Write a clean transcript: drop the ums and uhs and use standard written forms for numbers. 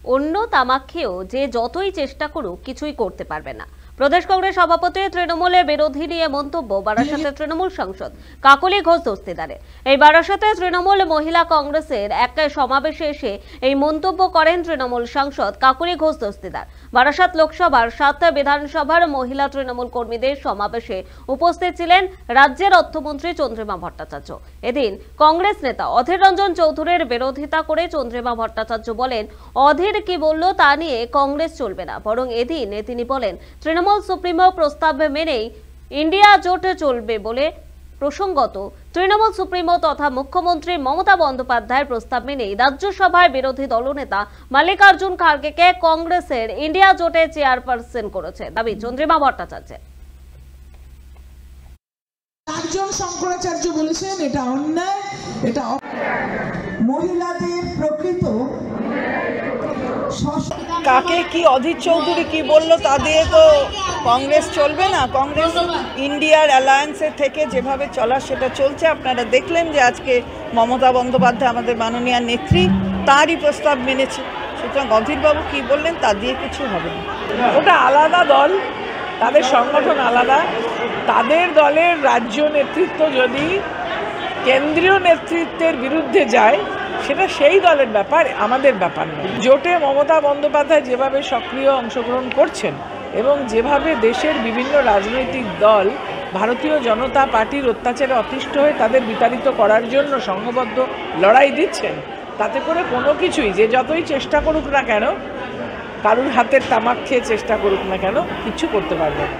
অন্য তামাক খেয়েও যে যতই চেষ্টা করুক কিছুই করতে পারবে না। প্রদেশ কংগ্রেস সভাপতি তৃণমূলের বিরোধী নিয়ে মন্তব্য বারাসাতের তৃণমূল সাংসদ কাকলি ঘোষ দস্তিদারের। এই বারাসাতে তৃণমূল মহিলা কংগ্রেসের এক সমাবেশে এসে এই মন্তব্য করেন তৃণমূল সাংসদ কাকলি ঘোষ দস্তিদার। বারাসাত লোকসভার 7 বিধানসভার মহিলা তৃণমূল কর্মীদের সমাবেশে উপস্থিত ছিলেন রাজ্যের অর্থমন্ত্রী চন্দ্রিমা ভট্টাচার্য। এদিন কংগ্রেস নেতা অধীর রঞ্জন চৌধুরীর বিরোধিতা করে চন্দ্রিমা ভট্টাচার্য বলেন, অধীর কি বলল তা নিয়ে কংগ্রেস চলবে না, বরং এদিন তিনি বলেন তৃণমূল সুপ্রিমো প্রস্তাব মেনেই ইন্ডিয়া জোট চলবে বলে। প্রসঙ্গত, তৃণমূল সুপ্রিমো তথা মুখ্যমন্ত্রী মমতা বন্দ্যোপাধ্যায়ের প্রস্তাব মেনেই রাজ্যসভায় বিরোধী দলনেতা মাল্লিকার্জুন খার্গেকে কংগ্রেসের ইন্ডিয়া জোটে চেয়ারপারসন করেছে দাবি চন্দ্রিমা ভট্টাচার্যের। একজন শঙ্করাচার্য বলেছেন এটা অন্যায়, এটা মহিলাদের প্রকৃত কাকে কি অধীর চৌধুরী কি বললো তা দিয়ে তো কংগ্রেস চলবে না। কংগ্রেস ইন্ডিয়ার অ্যালায়েন্সের থেকে যেভাবে চলার সেটা চলছে। আপনারা দেখলেন যে আজকে মমতা বন্দ্যোপাধ্যায় আমাদের মাননীয় নেত্রী তারই প্রস্তাব মেনেছে। সুতরাং অধীরবাবু কি বললেন তা দিয়ে কিছু হবে না। ওটা আলাদা দল, তাদের সংগঠন আলাদা। তাদের দলের রাজ্য নেতৃত্ব যদি কেন্দ্রীয় নেতৃত্বের বিরুদ্ধে যায় সেটা সেই দলের ব্যাপার, আমাদের ব্যাপার নয়। জোটে মমতা বন্দ্যোপাধ্যায় যেভাবে সক্রিয় অংশগ্রহণ করছেন এবং যেভাবে দেশের বিভিন্ন রাজনৈতিক দল ভারতীয় জনতা পার্টির অত্যাচারে অতিষ্ঠ হয়ে তাদের বিতাড়িত করার জন্য সংঘবদ্ধ লড়াই দিচ্ছেন, তাতে করে কোনো কিছুই যে যতই চেষ্টা করুক না কেন, কারুর হাতের তামাক খেয়ে চেষ্টা করুক না কেন, কিছু করতে পারবে না।